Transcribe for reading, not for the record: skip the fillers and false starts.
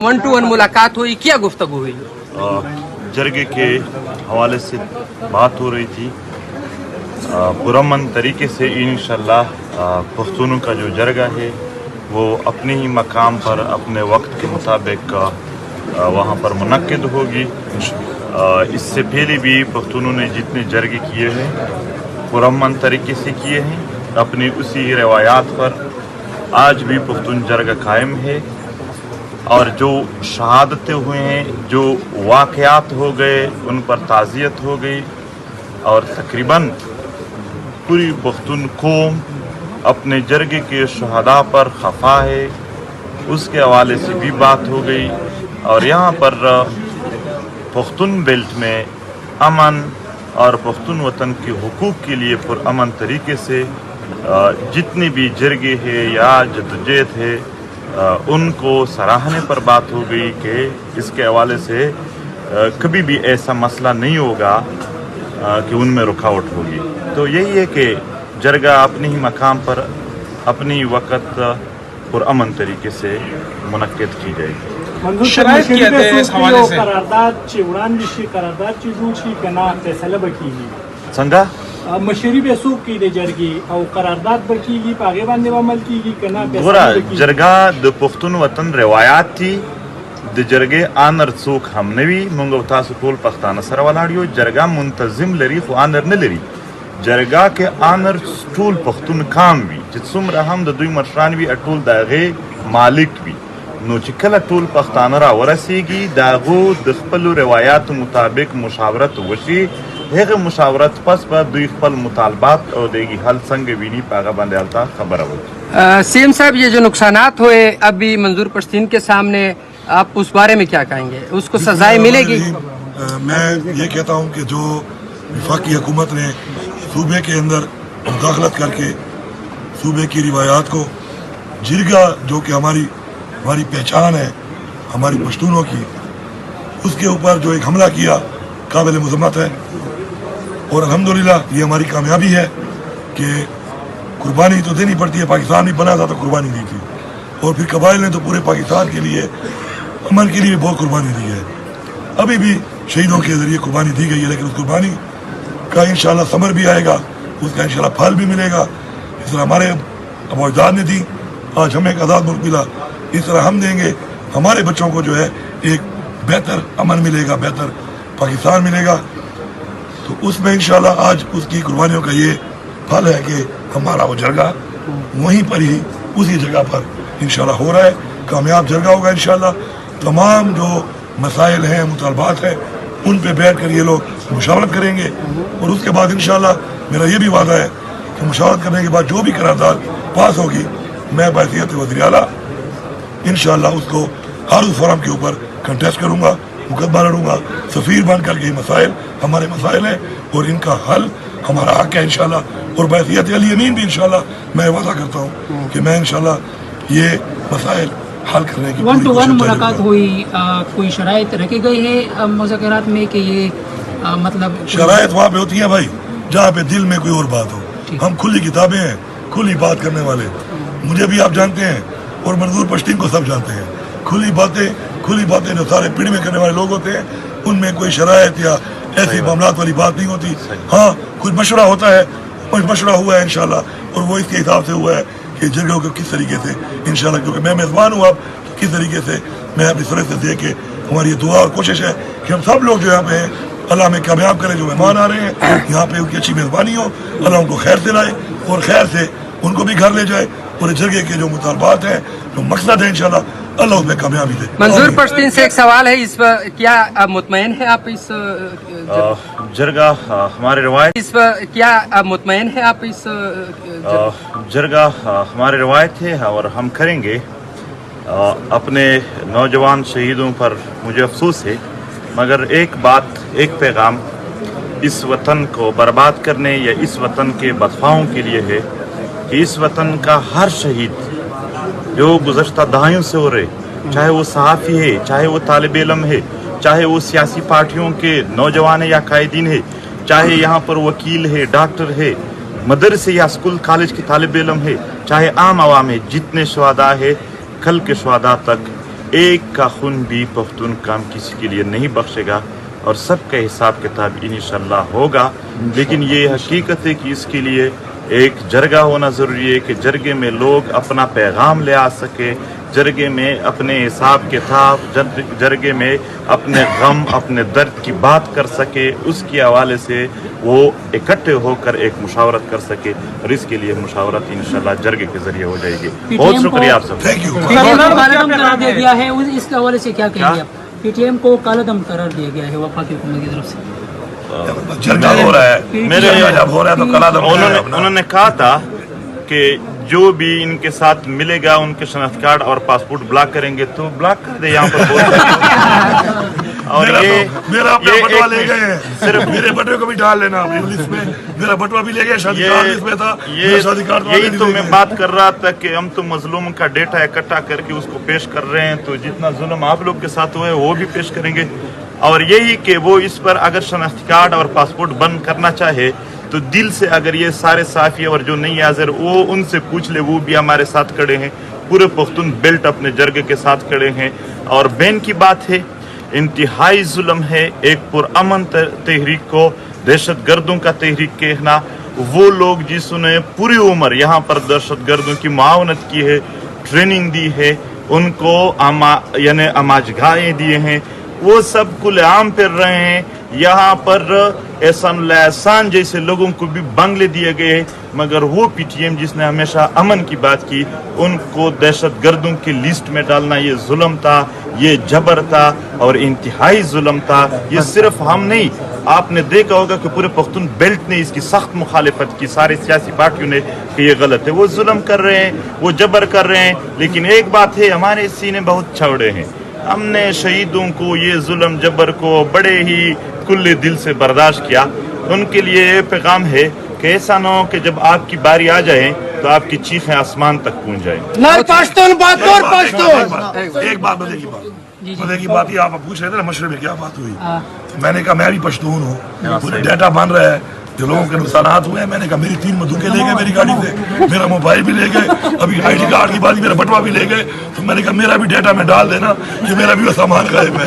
1-to-1 मुलाकात हुई, क्या गुफ्तगू हुई? जरगे के हवाले से बात हो रही थी। पुरअमन तरीके से इंशाल्लाह पख्तूनों का जो जरगा है वो अपने ही मकाम पर अपने वक्त के मुताबिक वहाँ पर मुनक्किद होगी। इससे पहले भी पख्तूनों ने जितने जरगे किए हैं पुरअमन तरीके से किए हैं, अपनी उसी रवायात पर आज भी पख्तून जरगा कायम है। और जो शहादतें हुए हैं, जो वाक़यात हो गए, उन पर ताज़ियत हो गई और तकरीबन पूरी पख्तून कौम अपने जरगे के शहादा पर खफा है, उसके हवाले से भी बात हो गई। और यहाँ पर पख्तून बेल्ट में अमन और पख्तून वतन के हुकूक के लिए पुरअमन तरीके से जितने भी जरगे है या जद्दोजहद है उनको सराहने पर बात हो गई कि इसके हवाले से कभी भी ऐसा मसला नहीं होगा कि उनमें रुकावट होगी। तो यही है कि जरगा अपने ही मकाम पर अपनी वक़्त पुरअमन तरीके से मुनक्किद की जाएगी। शराइत क्या है इस हवाले से? संगा मशरी पे सूख की दे जरगी और करारदाद बकीगी पागे बांधे अमल कीगी कना गोरा जरगा द पुख्तून वतन रवायात थी द जरगे आनर सूख हमनवी मंगो तासु टोल पख्ताना सर वलाडियो जरगा मुंतजिम लरी खु आनर न लरी जरगा के आनर टोल पख्तून काम भी जिसुम रहम द दुई मशरान भी अटोल दागे मालिक भी नो चिकला टोल पख्ताना रा वरसीगी दागो द खपल रवायात मुताबिक मुशावरत वशी हेगे मुशावरत पस पर दुई खपल मुतालबात और देगी हल संग विनी पागा बंदे अलता खबर हो। सीएम साहब, ये जो नुकसानात हुए अभी मंजूर पश्तीन के सामने, आप उस बारे में क्या कहेंगे? उसको सजाएं मिलेगी? मैं ये कहता हूँ कि जो वफाकी हुकूमत ने सूबे के अंदर मुदाखलत करके सूबे की रिवायात को जिरगा जो कि हमारी पहचान है हमारी पश्तूनों की, उसके ऊपर जो एक हमला किया काबिल मज़म्मत है। और अल्हम्दुलिल्लाह ये हमारी कामयाबी है कि कुर्बानी तो देनी पड़ती है। पाकिस्तान भी बना था तो कुर्बानी दी थी और फिर कबाइल ने तो पूरे पाकिस्तान के लिए अमन के लिए बहुत कुर्बानी दी है। अभी भी शहीदों के ज़रिए कुर्बानी दी गई है, लेकिन उस कुर्बानी का इंशाल्लाह समर भी आएगा, उसका इंशाल्लाह फल भी मिलेगा। इस तरह हमारे अबूजाद ने दी, आज हमें एक आज़ाद मुल्क मिला, इस तरह हम देंगे हमारे बच्चों को जो है एक बेहतर अमन मिलेगा, बेहतर पाकिस्तान मिलेगा। तो उसमें इंशाल्लाह आज उसकी कुर्बानियों का ये फल है कि हमारा वो जरगा वहीं पर ही उसी जगह पर इंशाल्लाह हो रहा है, कामयाब जरगा होगा इंशाल्लाह। तमाम जो मसाइल हैं, मुतालबात हैं, उन पे बैठ कर ये लोग मुशावरत करेंगे और उसके बाद इंशाल्लाह मेरा ये भी वादा है कि मुशावरत करने के बाद जो भी करारदाद पास होगी मैं बहसीयत वज़ीर आला इंशाल्लाह उसको हर उस फोरम के ऊपर कंटेस्ट करूँगा, मुकदमा लड़ूंगा। सफ़ीर बन करके ये मसाइल हमारे मसाइल हैं और इनका हल हमारा हक है इंशाल्लाह। और बहसीयत अली अमीन भी इंशाल्लाह मैं वादा करता हूँ कि मैं इंशाल्लाह ये मसाइल हल करने की 1-to-1 मुलाकात हुई, कोई शराइत रखी गई है मुज़ाकरात में कि ये मतलब शराइत वहाँ पे होती है भाई जहाँ पे दिल में कोई और बात हो। हम खुली किताबें हैं, खुली बात करने वाले, मुझे भी आप जानते हैं और मंजूर पश्तीन को सब जानते हैं। खुली बातें जो सारे पीढ़ी में करने वाले लोग होते हैं उनमें कोई शराइत या ऐसी मामलात वाली बात नहीं होती। हाँ, कुछ मशवरा होता है, कुछ मशवरा हुआ है इंशाल्लाह और वो इसके हिसाब से हुआ है कि जगहों को किस तरीके से इंशाल्लाह, क्योंकि मैं मेज़बान हूँ अब, तो किस तरीके से मैं अपनी तरफ से दे के हमारी दुआ और कोशिश है कि हम सब लोग जो यहाँ पे हैं अल्लाह में कामयाब करें। जो मेहमान आ रहे हैं यहाँ पे उनकी अच्छी मेज़बानी हो, अल्लाह उनको खैर से लाए और खैर से उनको भी घर ले जाए और जगह के जो मुतालबात हैं, जो मकसद है इंशाल्लाह अल्लाह उसमें कामयाबी दे। मंजूर पश्तीन से एक सवाल है, इस पर क्या आप मुतमईन है? आप इस जरगा हमारे रवायत इस पर क्या आप मुतमईन है? आप इस जरगा हमारे रवायत है और हम करेंगे। अपने नौजवान शहीदों पर मुझे अफसोस है, मगर एक बात, एक पैगाम इस वतन को बर्बाद करने या इस वतन के बदख्वाहों के लिए है कि इस वतन का हर शहीद जो गुज़श्ता दहाइयों से हो रहे, चाहे वो सहाफ़ी है, चाहे वो तालिब इल्म है, चाहे वो सियासी पार्टियों के नौजवान है या कायदीन है, चाहे यहाँ पर वकील है, डॉक्टर है, मदरसे या स्कूल कॉलेज के तालिब इल्म है, चाहे आम आवाम है, जितने शुहदा है कल के शुहदा तक ایک کا خون بھی پختون کام کسی کے لیے نہیں بخشے گا اور سب کا حساب کتاب انشاءاللہ ہوگا. لیکن یہ حقیقت ہے کہ اس کے لیے ایک جرگہ ہونا ضروری ہے کہ جرگے میں لوگ اپنا پیغام لے آ سکے, جرگے میں اپنے حساب کتاب, جرگے میں اپنے غم اپنے درد کی بات کر سکے, اس کے حوالے سے وہ اکٹھے ہو کر ایک مشاورت کر سکے, اور اس کے لیے مشاورت انشاءاللہ جرگے کے ذریعے ہو جائے گی. بہت شکریہ آپ سب. Thank you. کالعدم قرار دیا گیا ہے, اس کے حوالے سے کیا کہیں گے آپ؟ پی ٹی ایم کو کالعدم قرار دیا گیا ہے وفاقی حکومت کی طرف سے. جرگہ ہو رہا ہے, جب ہو رہا ہے تو کل آدم انہوں نے کہا تھا کہ جو بھی ان کے ساتھ ملے گا ان کے شناخت کارڈ اور پاسپورٹ بلاک کریں گے تو بلاک کر دے. یہاں پر اور میرا اپنا بٹوا لے گئے ہیں, صرف میرے بٹوے کو بھی ڈال لینا لسٹ میں. میرا بٹوا بھی لے گئے, شادی کارڈ لسٹ میں تھا, شادی کارڈ. یہی تو میں بات کر رہا تھا کہ ہم تو مظلوم کا ڈیٹا اکٹھا کر کے اس کو پیش کر رہے ہیں, تو جتنا ظلم آپ لوگ کے ساتھ ہوئے وہ بھی پیش کریں گے. اور یہی کہ وہ اس پر اگر شناختی کارڈ اور پاسپورٹ بند کرنا چاہے تو دل سے اگر یہ سارے صافی اور جو نہیں حاضر وہ ان سے پوچھ لے, وہ بھی ہمارے ساتھ کھڑے ہیں. پورے پختون بیلٹ اپنے جرگے کے ساتھ کھڑے ہیں. اور بین کی بات ہے, انتہائی ظلم ہے ایک پرامن تحریک کو دہشت گردوں کا تحریک کہنا. وہ لوگ جس نے پوری عمر یہاں پر دہشت گردوں کی معاونت کی ہے, ٹریننگ دی ہے, ان کو یعنی اماجگاہیں دیے ہیں, وہ سب کھلے عام پھر رہے ہیں. یہاں پر احسان اللہ احسان جیسے لوگوں کو بھی بنگلے دیے گئے ہیں, مگر وہ پی ٹی ایم جس نے ہمیشہ امن کی بات کی ان کو دہشت گردوں کی لسٹ میں ڈالنا یہ ظلم تھا, یہ جبر تھا اور انتہائی ظلم تھا. یہ صرف ہم نہیں, آپ نے دیکھا ہوگا کہ پورے پختون بیلٹ نے اس کی سخت مخالفت کی, سارے سیاسی پارٹیوں نے, کہ یہ غلط ہے. وہ ظلم کر رہے ہیں, وہ جبر کر رہے ہیں. لیکن ایک بات ہے, ہمارے سینے بہت چوڑے ہیں. ہم نے شہیدوں کو یہ ظلم جبر کو بڑے ہی کھلے دل سے برداشت کیا. ان کے لیے یہ پیغام ہے کہ ایسا نہ ہو کہ جب آپ کی باری آ جائے تو آپ کی چیخیں آسمان تک پہنچ جائیں. ایک بات مزے کی بات, یہ آپ پوچھ رہے تھے نا مشرق میں کیا بات ہوئی. میں نے کہا میں بھی پشتون ہوں, پورے ڈیٹا بن رہا ہے, جو لوگوں کے نقصانات ہوئے ہیں. میں نے کہا میری 3 بندوقیں لے گئے میری گاڑی سے, میرا موبائل بھی لے گئے, ابھی آئی ڈی کارڈ کی بات, میرا بٹوا بھی لے گئے. تو میں نے کہا میرا بھی ڈیٹا میں ڈال دینا کہ میرا بھی وہ سامان غائب ہے.